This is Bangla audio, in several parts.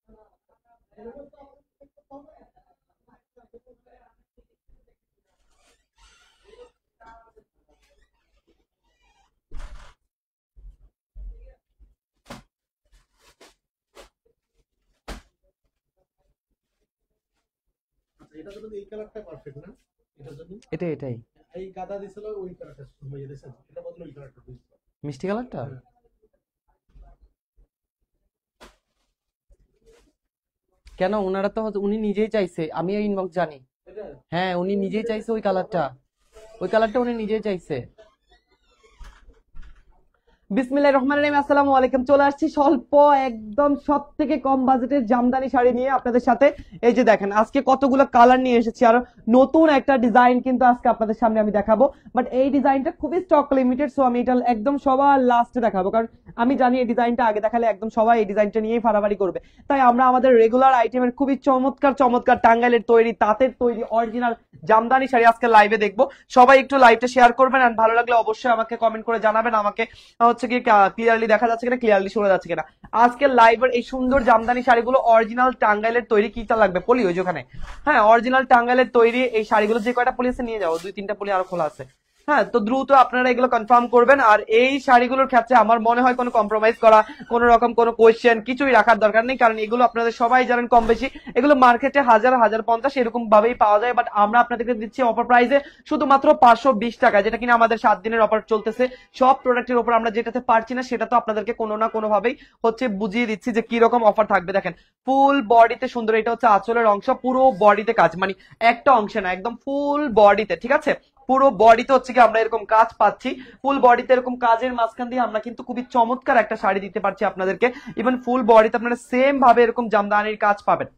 এটা তো এই কালারটা পারফেক্ট না এটার জন্য। এটাই এই গাদা দিছিল ওই কালারটা হয়ে গেছে, এটা বদলে ওই কালারটা দিছিল। মিষ্টি কালারটা। কেন ওনারা তো উনি নিজেই চাইছে, আমি এই ইনবক্স জানি। হ্যাঁ উনি নিজেই চাইছে ওই কালারটা, ওই কালারটা উনি নিজেই চাইছে। বিসমিল্লাহির রহমানির রহিম, আসসালামু আলাইকুম। চলে আসছি স্বল্প একদম সব থেকে কম বাজেটের জামদানি শাড়ি নিয়ে আপনাদের সাথে। এই যে দেখেন আজকে কতগুলো কালার নিয়ে এসেছি, আর নতুন একটা ডিজাইন কিন্তু আজকে আপনাদের সামনে আমি দেখাবো। বাট এই ডিজাইনটা খুবই স্টক লিমিটেড, সো আমি এটা একদম সবার লাস্টে দেখাবো, কারণ আমি জানি এই ডিজাইনটা আগে দেখালে একদম সবাই এই ডিজাইনটা নিয়েই ফাড়াফাড়ি করবে। তাই আমরা আমাদের রেগুলার আইটেমের খুবই চমৎকার চমৎকার টাঙ্গাইলের তৈরি, তাঁতের তৈরি অরিজিনাল জামদানি শাড়ি আজকে লাইভে দেখবো। সবাই একটু লাইভটা শেয়ার করবেন, আর ভালো লাগলে অবশ্যই আমাকে কমেন্ট করে জানাবেন আমাকে হচ্ছে কি ক্লিয়ারলি দেখা যাচ্ছে কিনা, ক্লিয়ারলি শোনা যাচ্ছে কিনা। আজকে লাইভের এই সুন্দর জামদানি শাড়িগুলো অরিজিনাল টাঙ্গাইলের তৈরি। কিটা লাগবে পলি ওই যে ওখানে, হ্যাঁ অরিজিনাল টাঙ্গাইলের তৈরি এই শাড়িগুলো যে কয়টা পলি আছে নিয়ে যাও, 2-3টা পলি আরো খোলা আছে। হ্যাঁ তো দ্রুত আপনারা এগুলো কনফার্ম করবেন। আর এই শাড়িগুলোর ক্ষেত্রে আমার মনে হয় কোনো কম্প্রোমাইজ করা, কোন রকম কোনো কোয়েশ্চেন কিছুই রাখার দরকার নেই, কারণ এগুলো আপনাদের সবাই জানেন কম বেশি এগুলো মার্কেটে 1000-1050 এরকম ভাবেই পাওয়া যায়। বাট আমরা আপনাদেরকে দিচ্ছি অফার প্রাইসে শুধুমাত্র 520 টাকা, যেটা কিনা আমাদের 7 দিনের অফার চলতেছে। সব প্রোডাক্টের উপর আমরা যেটাতে পারছি না সেটা তো আপনাদেরকে কোনো না কোনো ভাবেই হচ্ছে বুঝিয়ে দিচ্ছি যে কি রকম অফার থাকবে। দেখেন ফুল বডিতে সুন্দর, এটা হচ্ছে আঁচলের অংশ, পুরো বডিতে কাজ, মানে একটা অংশে না একদম ফুল বডিতে, ঠিক আছে। পুরো বডিতে হচ্ছে কি আমরা এরকম কাজ পাচ্ছি, ফুল বডিতে এরকম কাজের মাঝখান দিয়ে আমরা কিন্তু খুবই চমৎকার একটা শাড়ি দিতে পারছি আপনাদেরকে। ইভেন ফুল বডিতে আপনারা সেম ভাবে এরকম জামদানির কাজ পাবেন,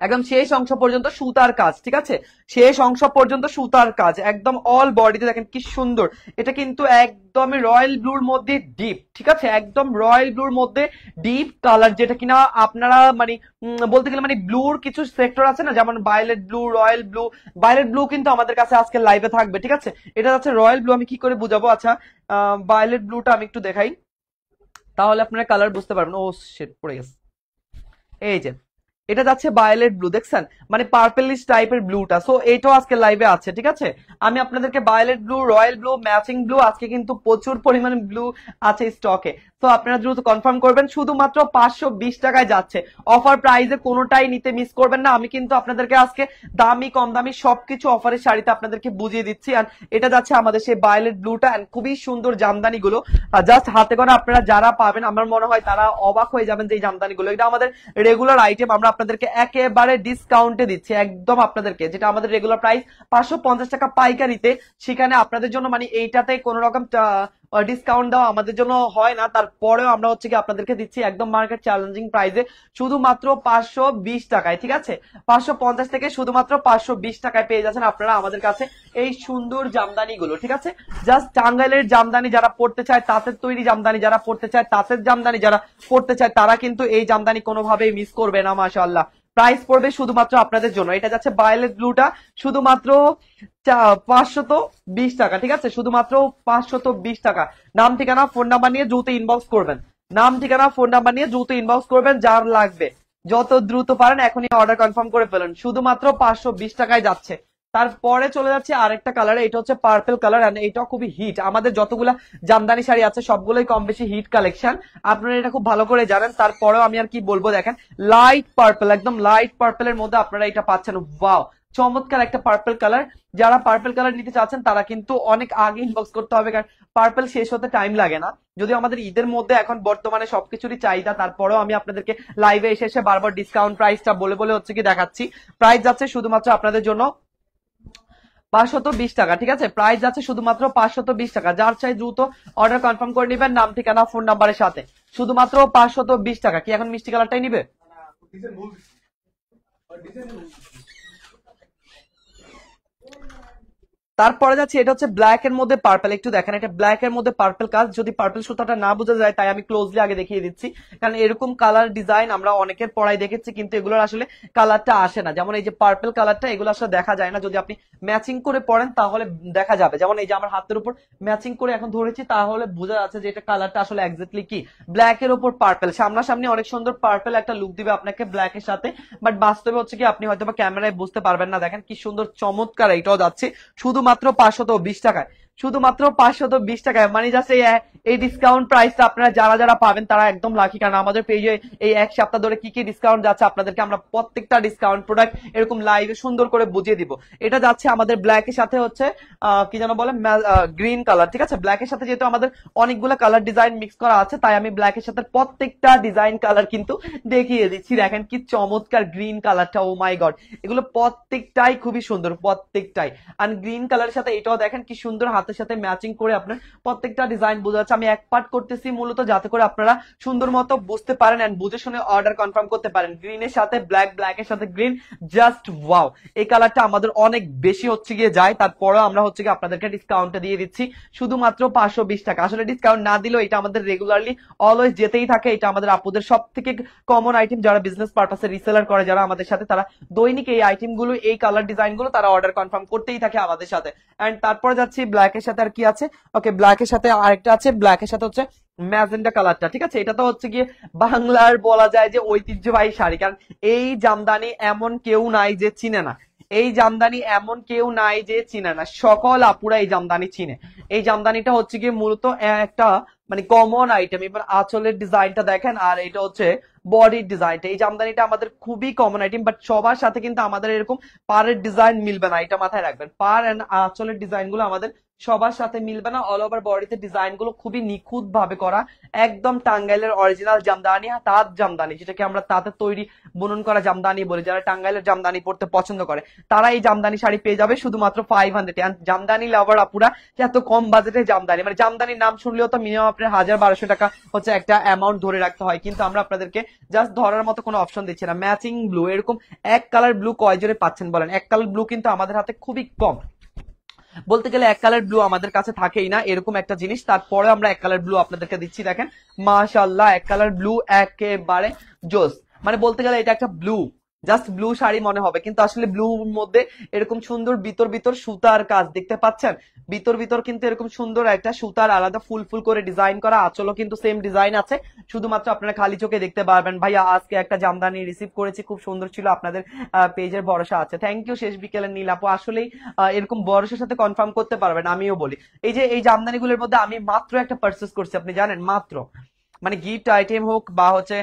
একদম শেষ অংশ পর্যন্ত সুতার কাজ, ঠিক আছে। শেষ অংশ পর্যন্ত সুতার কাজ একদম অল বডিতে, দেখেন কি সুন্দর। এটা কিন্তু একদমই রয়্যাল ব্লুর মধ্যে ডিপ, ঠিক আছে, একদম রয়্যাল ব্লুর মধ্যে ডিপ কালার, যেটা কিনা আপনারা মানে বলতে গেলে মানে ব্লুর কিছু সেক্টর আছে না, যেমন violet blue, royal blue. Violet blue কিন্তু আমাদের কাছে আজকে লাইভে থাকবে, ঠিক আছে। এটা হচ্ছে রয়্যাল ব্লু, আমি কি করে বুঝাবো, আচ্ছা ভায়োলেট ব্লুটা আমি একটু দেখাই, তাহলে আপনারা কালার বুঝতে পারবেন। ও শেট পড়ে গেছে, এই যে এটা যাচ্ছে ভায়োলেট ব্লু, দেখছেন মানে পার্পলিশ টাইপের ব্লুটা। সো এইটাও আজকে লাইভে আছে, ঠিক আছে। আমি আপনাদেরকে violet blue, royal blue, matching blue, আজকে কিন্তু প্রচুর পরিমাণে ব্লু আছে স্টকে। তো আপনারা দ্রুত কনফার্ম করবেন, শুধুমাত্র 520 টাকায় যাচ্ছে। অফার প্রাইসে কোনোটাই নিতে মিস করবেন না। আমি কিন্তু আপনাদেরকে আজকে দামি কম দামি সবকিছু অফারের শাড়িতে আপনাদেরকে বুঝিয়ে দিচ্ছি। আর এটা যাচ্ছে আমাদের সেই ভায়োলেট ব্লুটা, এন্ড খুবই সুন্দর জামদানি গুলো, জাস্ট হাতে করে আপনারা যারা পাবেন আমার মনে হয় তারা অবাক হয়ে যাবেন যে এই জামদানি গুলো, এটা আমাদের রেগুলার আইটেম, আমরা আপনাদেরকে একেবারে ডিসকাউন্টে দিচ্ছি একদম আপনাদেরকে, যেটা আমাদের রেগুলার প্রাইস 550 টাকা পাইকারিতে, সেখানে আপনাদের জন্য মানে এইটাতে কোনো রকম ডিসকাউন্ট দেওয়া আমাদের জন্য হয় না। তারপরেও আমরা হচ্ছে কি আপনাদেরকে দিচ্ছি একদম মার্কেট চ্যালেঞ্জিং প্রাইসে শুধুমাত্র 520 টাকায়, ঠিক আছে। 550 থেকে শুধুমাত্র 520 টাকায় পেয়ে যাচ্ছেন আপনারা আমাদের কাছে এই সুন্দর জামদানি গুলো, ঠিক আছে। জাস্ট টাঙ্গাইলের জামদানি যারা পড়তে চায়, তাঁতের তৈরি জামদানি যারা পড়তে চায়, তাঁতের জামদানি যারা পড়তে চায়, তারা কিন্তু এই জামদানি কোনোভাবেই মিস করবে না, মাশাআল্লাহ। প্রাইস পড়বে শুধুমাত্র আপনাদের জন্য, এটা যাচ্ছে ভায়োলেট ব্লুটা, শুধুমাত্র 520 টাকা, ঠিক আছে, শুধুমাত্র 520 টাকা। নাম ঠিকানা ফোন নাম্বার নিয়ে দ্রুত ইনবক্স করবেন, নাম ঠিকানা ফোন নাম্বার নিয়ে দ্রুত ইনবক্স করবেন, যার লাগবে যত দ্রুত পারেন এখনই অর্ডার কনফার্ম করে ফেলেন, শুধুমাত্র 520 টাকায় যাচ্ছে। তারপরে চলে যাচ্ছে আরেকটা কালার, এটা হচ্ছে পার্পল কালার, এন্ড এটাও খুবই হিট। আমাদের যতগুলা জামদানি শাড়ি আছে সবগুলোই কম বেশি হিট কালেকশন, আপনারা এটা খুব ভালো করে জানেন। তারপরেও আমি আর কি বলবো, দেখেন লাইট পার্পল, একদম লাইট পার্পলের মধ্যে আপনারা এটা পাচ্ছেন। ওয়াও, চমৎকার একটা পার্পল কালার। যারা পার্পল কালার নিতে চাচ্ছেন তারা কিন্তু অনেক আগে ইনবক্স করতে হবে, কারণ পার্পল শেষ হতে টাইম লাগে না। যদিও আমাদের ঈদের মধ্যে এখন বর্তমানে সবকিছুরই চাহিদা, তারপরেও আমি আপনাদেরকে লাইভে এসে এসে বারবার ডিসকাউন্ট প্রাইসটা বলে বলে হচ্ছে কি দেখাচ্ছি। প্রাইস যাচ্ছে শুধুমাত্র আপনাদের জন্য 520 টাকা, ঠিক আছে। প্রাইস যাচ্ছে শুধুমাত্র 520 টাকা। যার চাই দ্রুত অর্ডার কনফার্ম করে নেবেন, নাম ঠিকানা ফোন নাম্বারের সাথে, শুধুমাত্র 520 টাকা। কি এখন মিষ্টি কালারটাই নিবে? তারপরে যাচ্ছে এটা হচ্ছে ব্ল্যাক এর মধ্যে পার্পল, একটু দেখেন এটা ব্ল্যাক এর মধ্যে পার্পল কাজ, যদি পার্পল সুতাটা না বোঝা যায় তাই আমি ক্লোজলি আগে দেখিয়ে দিচ্ছি, কারণ এরকম কালার ডিজাইন আমরা অনেকের পড়াই দেখেছি কিন্তু এগুলোর আসলে কালারটা আসে না। যেমন এই যে পার্পল কালারটা এগুলো আসলে দেখা যায় না, যদি আপনি ম্যাচিং করে পড়েন তাহলে দেখা যাবে। যেমন এই যে আমার হাতের উপর ম্যাচিং করে এখন ধরেছি তাহলে বোঝা যাচ্ছে যে এটা কালারটা আসলে এক্স্যাক্টলি কি ব্ল্যাক এর উপর পার্পল। সামনাসামনি অনেক সুন্দর পার্পল একটা লুক দিবে আপনাকে ব্ল্যাক এর সাথে, বাট বাস্তবে হচ্ছে কি আপনি হয়তো বা ক্যামেরায় বুঝতে পারবেন না। দেখেন কি সুন্দর চমৎকার এটাও যাচ্ছে শুধুমাত্র 520 টাকায়, শুধুমাত্র 520 টাকায়। মানে জাস্ট এই ডিসকাউন্ট প্রাইসটা আপনারা যারা যারা পাবেন তারা একদম লাকি, কারণ আমাদের পেজে এই এক সপ্তাহ ধরে কি কি ডিসকাউন্ট যাচ্ছে আপনাদেরকে আমরা প্রত্যেকটা ডিসকাউন্ট প্রোডাক্ট এরকম লাইভে সুন্দর করে বুঝিয়ে দিব। এটা যাচ্ছে আমাদের ব্ল্যাক এর সাথে হচ্ছে কি যেন বলে গ্রিন কালার, ঠিক আছে। ব্ল্যাক এর সাথে যেহেতু আমাদের অনেকগুলো কালার ডিজাইন মিক্স করা আছে তাই আমি ব্ল্যাক এর সাথে প্রত্যেকটা ডিজাইন কালার কিন্তু দেখিয়ে দিচ্ছি। দেখেন কি চমৎকার গ্রিন কালারটা, ও মাই গড, এগুলো প্রত্যেকটাই খুবই সুন্দর প্রত্যেকটাই। আর গ্রিন কালারের সাথে এটাও দেখেন কি সুন্দর হাতের সাথে ম্যাচিং করে আপনার প্রত্যেকটা ডিজাইন বোঝা যাচ্ছে। আমি এক পার্ট করতেছি মূলত যাতে করে আপনারা সুন্দর মতো বুঝতে পারেন এন্ড বুঝে শুনে অর্ডার কনফার্ম করতে পারেন। গ্রিনের সাথে ব্ল্যাক, ব্ল্যাক এর সাথে গ্রিন, জাস্ট ওয়াও। এই কালারটা আমাদের অনেক বেশি হচ্ছে গিয়ে যায়, তারপরেও আমরা হচ্ছে গিয়ে আপনাদেরকে ডিসকাউন্টে দিয়ে দিচ্ছি শুধুমাত্র 520 টাকা। আসলে ডিসকাউন্ট না দিলেও এটা আমাদের রেগুলারলি অলওয়েজ যেতেই থাকে। এটা আমাদের আপুদের সব থেকে কমন আইটেম, যারা বিজনেস পারপাসে রিসেলার করে যারা আমাদের সাথে, তারা দৈনিক এই আইটেম গুলো এই কালার ডিজাইন গুলো তারা অর্ডার কনফার্ম করতেই থাকে আমাদের সাথে। এন্ড তারপরে যাচ্ছি ব্ল্যাক এর সাথে আর কি আছে, ওকে ব্ল্যাক এর সাথে আরেকটা আছে, ব্ল্যাক এর সাথে হচ্ছে ম্যাজেন্ডা কালারটা, ঠিক আছে। এটা তো হচ্ছে গিয়ে বাংলার বলা যায় যে ঐতিহ্যবাহী শাড়ি, কারণ এই জামদানি এমন কেউ নাই যে চিনে না, এই জামদানি এমন কেউ নাই যে চিনে না, সকল আপুরা এই জামদানি চিনে। এই জামদানিটা হচ্ছে গিয়ে মূলত একটা মানে কমন আইটেম। এবার আঁচলের ডিজাইনটা দেখেন, আর এটা হচ্ছে বডির ডিজাইনটা। এই জামদানিটা আমাদের খুবই কমন আইটেম, বাট সবার সাথে কিন্তু আমাদের এরকম পাড়ের ডিজাইন মিলবে না, এটা মাথায় রাখবেন। পাড় এন্ড আঁচলের ডিজাইন গুলো আমাদের সবার সাথে মিলবে না। অল ওভার বডিতে ডিজাইন গুলো খুবই নিখুঁত ভাবে করা, একদম টাঙ্গাইলের অরিজিনাল জামদানি, তাঁত জামদানি, যেটাকে আমরা তাঁতের তৈরি বুনন করা জামদানি বলি। যারা টাঙ্গাইলের জামদানি পড়তে পছন্দ করে তারা এই জামদানি শাড়ি পেয়ে যাবে শুধুমাত্র 500। জামদানি লাভার আপুরা এত কম বাজেটে জামদানি, মানে জামদানির নাম শুনলেও তো মিনিমাম আপনার 1000-1200 টাকা হচ্ছে একটা অ্যামাউন্ট ধরে রাখতে হয়, কিন্তু আমরা আপনাদেরকে জাস্ট ধরার মতো কোনো অপশন দিচ্ছি না। ম্যাচিং ব্লু, এরকম এক কালার ব্লু কয় জোরে পাচ্ছেন বলেন? এক কালার ব্লু কিন্তু আমাদের হাতে খুবই কম, বলতে গেলে এক কালার ব্লু আমাদের কাছে থাকেই না, এরকম একটা জিনিস। তারপরে আমরা এক কালার ব্লু আপনাদেরকে দিচ্ছি, দেখেন মাশাআল্লাহ, এক কালার ব্লু একেবারে জোস। মানে বলতে গেলে এটা একটা ব্লু, জাস্ট ব্লু শাড়ি মনে হবে, কিন্তু আসলে ব্লুর মধ্যে এরকম সুন্দর ভিতর ভিতর সুতার কাজ দেখতে পাচ্ছেন। ভিতর ভিতর কিন্তু এরকম সুন্দর একটা সুতার আলাদা ফুল ফুল করে ডিজাইন করা, আঁচলও কিন্তু সেম ডিজাইন আছে। শুধুমাত্র আপনারা খালি চোখে দেখতে পারবেন। ভাইয়া আজকে একটা জামদানি রিসিভ করেছি, খুব সুন্দর ছিল, আপনাদের পেজের ভরসা আছে। থ্যাংক ইউ শেষ বিকেলের নীল আপু। আসলেই এরকম ভরসার সাথে কনফার্ম করতে পারবেন। আমিও বলি এই যে এই জামদানিগুলোর মধ্যে আমি মাত্র একটা পারচেস করছি, আপনি জানেন, মাত্র, মানে গিফট আইটেম হোক বা হচ্ছে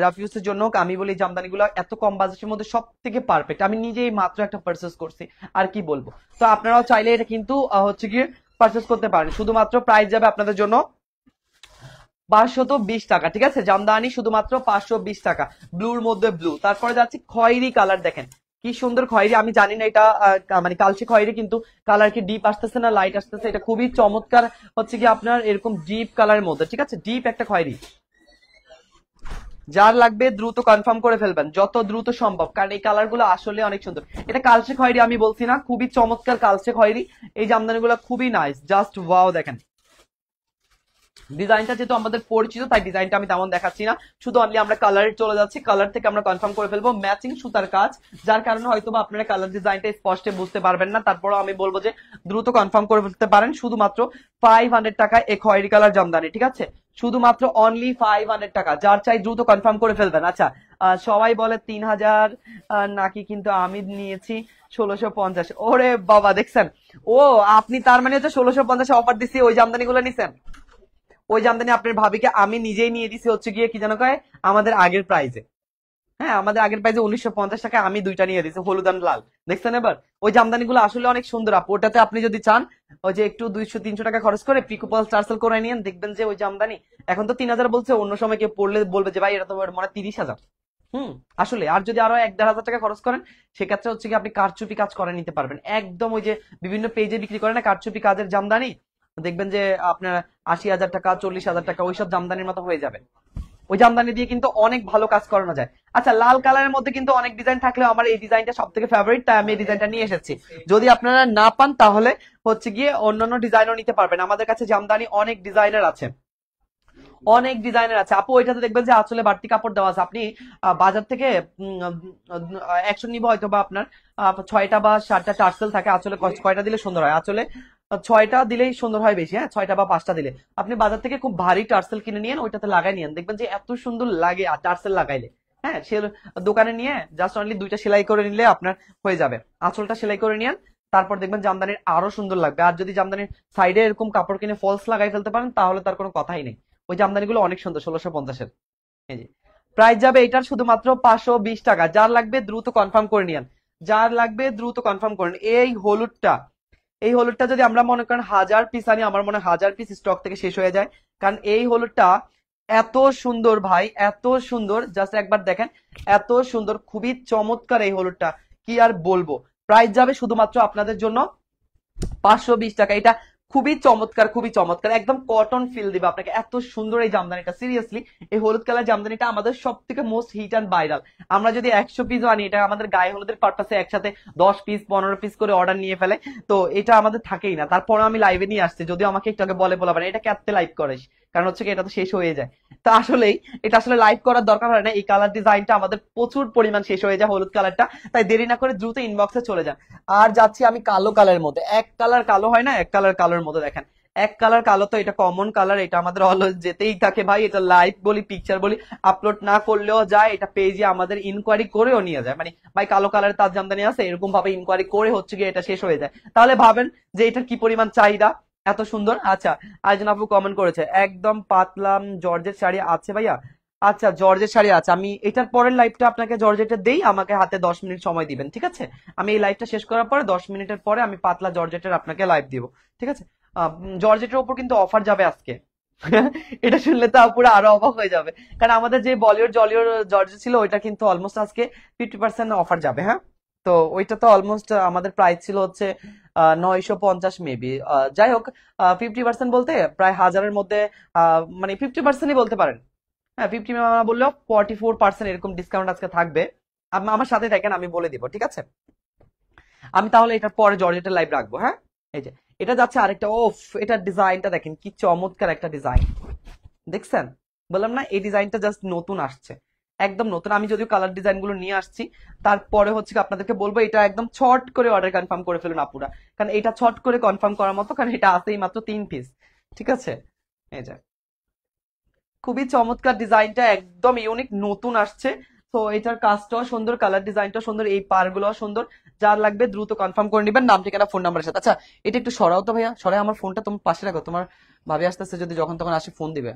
রাফিউজের জন্য হোক, আমি বলি জামদানিগুলো এত কম বাজেটের মধ্যে সব থেকে পারফেক্ট। আমি নিজেই মাত্র একটা পারচেস করছি, আর কি বলবো। তো আপনারাও চাইলে এটা কিন্তু হচ্ছে গিয়ে পারচেস করতে পারেন। শুধুমাত্র প্রাইস যাবে আপনাদের জন্য 520 টাকা, ঠিক আছে। জামদানি শুধুমাত্র 520 টাকা, ব্লুর মধ্যে ব্লু। তারপরে যাচ্ছে খয়েরি কালার, দেখেন কি সুন্দর খয়েরি। আমি জানি না এটা মানে কালচে খয়েরি, কিন্তু কালার কি ডিপ আসতেছে না লাইট আসতেছে, এটা খুবই চমৎকার হচ্ছে কি আপনার এরকম ডিপ কালারের মধ্যে, ঠিক আছে, ডিপ একটা খয়েরি। যার লাগবে দ্রুত কনফার্ম করে ফেলবেন যত দ্রুত সম্ভব, কারণ এই কালার গুলো আসলে অনেক সুন্দর। এটা কালচে খয়েরি আমি বলছি না, খুবই চমৎকার কালচে খয়েরি। এই জামদানিগুলো খুবই নাইস, জাস্ট ওয়াও। দেখেন ডিজাইনটা যেহেতু আমাদের পরিচিত তাই ডিজাইনটা আমি তেমন দেখাচ্ছি না, শুধু অনলি আমরা কালারে চলে যাচ্ছি। কালার থেকে আমরা কনফার্ম করে ফেলবো, ম্যাচিং সুতার কাজ, যার কারণে হয়তো আপনারা কালার ডিজাইনটা স্পষ্ট বুঝতে পারবেন না। তারপরও আমি বলবো যে দ্রুত কনফার্ম করে ফেলতে পারেন শুধুমাত্র 500 টাকায় এই খয়েরি কালার জামদানি, ঠিক আছে, শুধুমাত্র অনলি 500 টাকা। যার চাই দ্রুত কনফার্ম করে ফেলবেন। আচ্ছা সবাই বলে 3000 নাকি, কিন্তু আমি নিয়েছি 1650। ওরে বাবা, দেখছেন, ও আপনি তার মানে হচ্ছে 1650 অফার দিচ্ছি ওই জামদানি গুলো নিছেন। ওই জামদানি আপনার ভাবিকে আমি নিজেই নিয়ে দিছি হচ্ছে গিয়ে কি যেন কয় আমাদের আগের প্রাইজে। হ্যাঁ আমাদের আগের প্রাইজে 1950 টাকা আমি দুইটা নিয়ে দিছি, হলুদ আর লাল। দেখছেন এবার ওই জামদানি গুলো আসলে অনেক সুন্দর আপু। ওটাতে আপনি যদি চান ওই যে একটু 200-300 টাকা খরচ করে পিকোপাল চার্সেল করে নিয়েন, দেখবেন যে ওই জামদানি এখন তো 3000 বলছে, অন্য সময় কেউ পড়লে বলবে যে ভাই এটা তো মনে হয় 30,000। আসলে আর যদি আরো 1-1,500 টাকা খরচ করেন সেক্ষেত্রে হচ্ছে কি আপনি কারচুপি কাজ করে নিতে পারবেন। একদম ওই যে বিভিন্ন পেজে বিক্রি করে না কারচুপি কাজের জামদানি, দেখবেন যে আপনার 80,000 টাকা 40,000 টাকা ওইসব জামদানির মতো হয়ে যাবে। ওই জামদানি দিয়ে কিন্তু অনেক ভালো কাজ করানো যায়। আচ্ছা, লাল কালারের মধ্যে কিন্তু অনেক ডিজাইন থাকলেও আমার এই ডিজাইনটা সব থেকে ফেভারিট, তাই আমি এই ডিজাইনটা নিয়ে এসেছি। যদি আপনারা না পান তাহলে হচ্ছে গিয়ে অন্যান্য ডিজাইনও নিতে পারবেন, আমাদের কাছে জামদানি অনেক ডিজাইনের আছে, অনেক ডিজাইনের আছে। আপু ওইটাতে দেখবেন যে আঁচলে বাড়তি কাপড় দেওয়া আছে। আপনি বাজার থেকে অ্যাকশন নিব হয়তো বা আপনার 6টা বা 7টা টার্সেল থাকে আঁচলে, কয়টা দিলে সুন্দর হয় আঁচলে? 6টা দিলেই সুন্দর হয় বেশি, হ্যাঁ 6টা বা 5টা দিলে। আপনি বাজার থেকে খুব ভারী টার্সেল কিনে নিয়েন, ওইটাতে লাগাই নিয়েন, দেখবেন যে এত সুন্দর লাগে টার্সেল লাগাইলে। হ্যাঁ, সে দোকানে নিয়ে জাস্ট অনলি 2টা সেলাই করে নিলে আপনার হয়ে যাবে। আঁচলটা সেলাই করে নিয়েন, তারপর দেখবেন জামদানির আরো সুন্দর লাগবে। আর যদি জামদানির সাইডে এরকম কাপড় কিনে ফলস লাগাই ফেলতে পারেন তাহলে তার কোনো কথাই নেই। ওই জামদানিগুলো অনেক সুন্দর, 1650-এর। এই যে প্রাইস যাবে এটার শুধুমাত্র 520 টাকা। যার লাগবে দ্রুত কনফার্ম করে নিন, যার লাগবে দ্রুত কনফার্ম করেন। এই হলুদটা যদি আমরা মনে করেন 1000 পিস আনি, আমার মনে হয় 1000 পিস স্টক থেকে শেষ হয়ে যায়। কারণ এই হলুদটা এত সুন্দর ভাই, এত সুন্দর, জাস্ট একবার দেখেন, এত সুন্দর, খুবই চমৎকার এই হলুদটা, কি আর বলবো। প্রাইস যাবে শুধুমাত্র আপনাদের জন্য 520 টাকা। এটা খুবই চমৎকার, খুবই চমৎকার, একদম কটন ফিল দিবে আপনাকে, এত সুন্দর এই জামদানিটা। সিরিয়াসলি এই হলুদ কালার জামদানিটা আমাদের সব থেকে মোস্ট হিট অ্যান্ড ভাইরাল। আমরা যদি 100 পিস আনি, এটা আমাদের গায়ে হলুদের পারপাসে একসাথে 10 পিস 15 পিস করে অর্ডার নিয়ে ফেলে, তো এটা আমাদের থাকেই না। তারপরে আমি লাইভে নিয়ে আসছি, যদিও আমাকে একটু আগে বলে এটা কেতে লাইভ করিস, কারণ হচ্ছে কি এটা তো শেষ হয়ে যায়। তো আসলেই এটা আসলে লাইভ করার দরকার হয় না, এই কালার ডিজাইনটা আমাদের প্রচুর পরিমাণ শেষ হয়ে যায় হলুদ কালারটা, তাই দেরি না করে দ্রুত ইনবক্সে চলে যান। আর যাচ্ছি আমি কালো কালারের মধ্যে, এক কালার কালো হয় না, এক কালার কালোর মধ্যে দেখেন, এক কালার কালো, তো এটা কমন কালার, এটা আমাদের অলওয়েজ যেতেই থাকে ভাই। এটা লাইভ বলি পিকচার বলি আপলোড না করলেও যায়, এটা পেজে আমাদের ইনকোয়ারি করেও নিয়ে যায়, মানে ভাই কালো কালারের তার জামদানি আছে, এরকম ভাবে ইনকোয়ারি করে হচ্ছে গিয়ে এটা শেষ হয়ে যায়। তাহলে ভাবেন যে এটার কি পরিমাণ চাহিদা, এত সুন্দর। আচ্ছা, আরেকজন আপু কমেন্ট করেছে একদম পাতলা জর্জেট শাড়ি আছে ভাইয়া। আচ্ছা, জর্জেট শাড়ি আছে, আমি এটার পরের লাইভটা আপনাকে জর্জেটের দেই, আমাকে হাতে 10 মিনিট সময় দিবেন, ঠিক আছে? আমি এই লাইভটা শেষ করার পরে 10 মিনিটের পরে আমি পাতলা জর্জেটের আপনাকে লাইভ দিব, ঠিক আছে? জর্জেটের উপর কিন্তু অফার যাবে আজকে। এটা শুনলে তো পুরো আরো অবাক হয়ে যাবে, কারণ আমাদের যে বলিউড জলিউড জর্জেট ছিল ওইটা কিন্তু অলমোস্ট আজকে 50% অফার যাবে। হ্যাঁ, তো ওইটা তো অলমোস্ট আমাদের প্রাইস ছিল হচ্ছে 950 মেবি। যাই হোক, 50% বলতে প্রায় 1000-এর মধ্যে, মানে 50%ই বলতে পারেন। হ্যাঁ, 50 বললেও 44% এরকম ডিসকাউন্ট আজকে থাকবে। আমার সাথে থাকেন, আমি বলে দিব, ঠিক আছে? আমি তাহলে এটার পরে জর্জেটের লাইভ রাখবো। হ্যাঁ, এই যে এটা যাচ্ছে আরেকটা, ওফ এটার ডিজাইনটা দেখেন কি চমৎকার একটা ডিজাইন, দেখছেন? বললাম না এই ডিজাইনটা জাস্ট নতুন আসছে, একদম নতুন। আমি যদিও কালার ডিজাইন গুলো নিয়ে আসছি, তারপরে হচ্ছে আপনাদেরকে বলবো এটা একদম ছট করে অর্ডার কনফার্ম করে ফেলুন আপুরা, কারণ এটা ছট করে কনফার্ম করার মতো, কারণ এটা আছেই মাত্র 3 পিস, ঠিক আছে? এই যে খুবই চমৎকার ডিজাইনটা, একদম ইউনিক, নতুন আসছে। তো এটার কাজটাও সুন্দর, কালার ডিজাইনটাও সুন্দর, এই পারগুলোও সুন্দর। যার লাগবে দ্রুত কনফার্ম করে নেবেন, নাম ঠিকানা ফোন নাম্বারের সাথে। আচ্ছা, এটা একটু সরাও তো ভাইয়া, সরাই আমার ফোনটা তোমার পাশে রাখো, তোমার ভাবি আসতেছে, যদি যখন তখন আসি ফোন দিবে।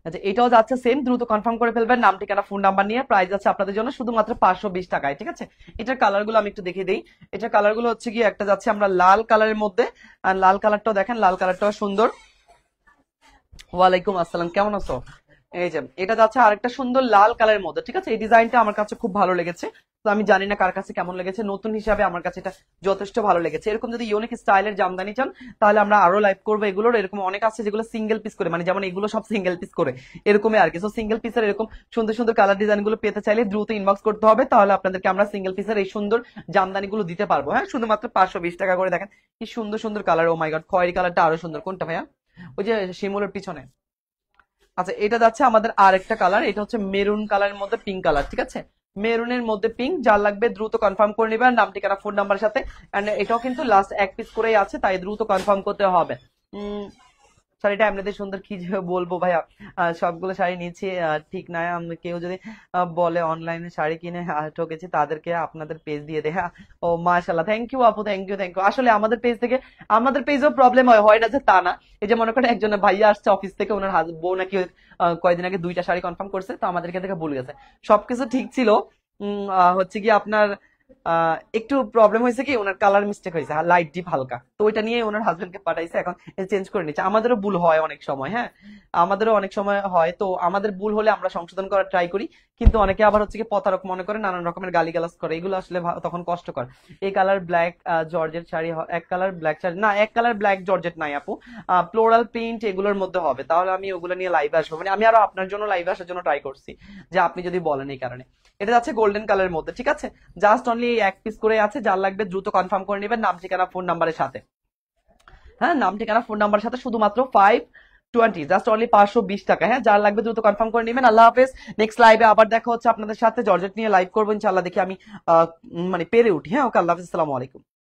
আচ্ছা, এটাও যাচ্ছে সেম, দ্রুত কনফার্ম করে ফেলবেন নাম ঠিকানা ফোন নাম্বার নিয়ে। প্রাইস আছে আপনাদের জন্য শুধুমাত্র 520 টাকায়, ঠিক আছে? এটার কালার গুলো আমি একটু দেখিয়ে দিই। এটার কালার গুলো হচ্ছে কি, একটা যাচ্ছে আমরা লাল কালারের মধ্যে, আর লাল কালারটাও দেখেন, লাল কালারটাও সুন্দর। ওয়ালাইকুম আসসালাম, কেমন আছো? এই যে এটা যাচ্ছে আরেকটা সুন্দর লাল কালারের মধ্যে, ঠিক আছে? এই ডিজাইনটা আমার কাছে খুব ভালো লেগেছে, তো আমি জানি না কার কাছে কেমন লেগেছে, নতুন হিসাবে আমার কাছে এটা যথেষ্ট ভালো লেগেছে। এরকম যদি ইউনিক স্টাইলের জামদানি চান তাহলে আমরা আরো লাইভ করবো এগুলোর। এরকম অনেক আছে যেগুলো সিঙ্গেল পিস করে, মানে যেমন এগুলো সব সিঙ্গেল পিস করে, এরকমই আর কি। সো সিঙ্গেল পিসের এরকম সুন্দর সুন্দর কালার ডিজাইন গুলো পেতে চাইলে দ্রুত ইনবক্স করতে হবে, তাহলে আপনাদেরকে আমরা সিঙ্গেল পিসের এই সুন্দর জামদানি গুলো দিতে পারবো। হ্যাঁ, শুধুমাত্র 520 টাকা করে। দেখেন কি সুন্দর সুন্দর কালার, ও মাই গড, খয়েরি কালারটা আরো সুন্দর। কোনটা ভাইয়া? ওই যে শিমুলের পিছনে। আচ্ছা, এটা যাচ্ছে আমাদের আরেকটা কালার, এটা হচ্ছে মেরুন কালারের মধ্যে পিঙ্ক কালার, ঠিক আছে? মেরুনের মধ্যে পিঙ্ক, যার লাগবে দ্রুত কনফার্ম করে নেবেন নাম ঠিকানা ফোন নাম্বারের সাথে। এন্ড এটাও কিন্তু লাস্ট এক পিস করেই আছে, তাই দ্রুত কনফার্ম করতে হবে। শাড়িটা এমনিতে সুন্দর, কি যে বলবো ভাইয়া, সবগুলো শাড়ি নিচ্ছি, ঠিক না। কেউ যদি বলে অনলাইনে শাড়ি কিনে ঠকেছি, তাদেরকে আপনাদের পেজ দিয়ে দেয়। হ্যাঁ, ও মাশাল্লাহ, থ্যাংক ইউ আপু, থ্যাংক ইউ থ্যাংক ইউ। আসলে আমাদের পেজ থেকে, আমাদের পেজেও প্রবলেম হয় না যে তা না। এই যে মনে করেন একজন ভাইয়া আসছে অফিস থেকে, ওনার বউ নাকি কয়েকদিন আগে 2টা শাড়ি কনফার্ম করছে, তো আমাদেরকে থেকে ভুল গেছে। সবকিছু ঠিক ছিল, হচ্ছে কি আপনার একটু প্রবলেম হয়েছে কি, ওনার কালার মিস্টেক হয়েছে, লাইট ডিপ হালকা, তো ওইটা নিয়ে ওনার হাজবেন্ডকে পাঠাইছে, এখন চেঞ্জ করে নিচ্ছে। আমাদেরও ভুল হয় অনেক সময়, হ্যাঁ, আমাদেরও অনেক সময় হয়, তো আমাদের ভুল হলে আমরা সংশোধন করার ট্রাই করি, কিন্তু অনেকে আবার হচ্ছে কি প্রতারক মনে করে, নানান রকমের গালিগালাজ করে, এগুলো আসলে তখন কষ্টকর। এই কালার ব্ল্যাক জর্জেট শাড়ি, এক কালার ব্ল্যাক শাড়ি না, এক কালার ব্ল্যাক জর্জেট নাই আপু, ফ্লোরাল প্রিন্ট এগুলোর মধ্যে হবে, তাহলে আমি ওগুলো নিয়ে লাইভে আসবো, মানে আমি আরো আপনার জন্য লাইভে আসার জন্য ট্রাই করছি, যে আপনি যদি বলেন এই কারণে। এটা যাচ্ছে গোল্ডেন কালারের মধ্যে, ঠিক আছে, জাস্ট অনলি এক পিস করে আছে, যার লাগবে দ্রুত কনফার্ম করে নেবেন নাম ঠিকানা ফোন নাম্বারের সাথে। হ্যাঁ, নাম ঠিকানা ফোন নাম্বারের সাথে, শুধুমাত্র 520, জাস্ট অনলি 520 টাকা। হ্যাঁ, যার লাগবে দ্রুত কনফার্ম করে নেবেন। আল্লাহ হাফেজ। নেক্সট লাইভে আবার দেখা হচ্ছে আপনাদের সাথে, জর্জেট নিয়ে লাইভ করবো ইনশাল্লাহ, দেখি আমি মানে পেরে উঠি। হ্যাঁ, ওকে, আল্লাহ হাফেজ, আসসালামু আলাইকুম।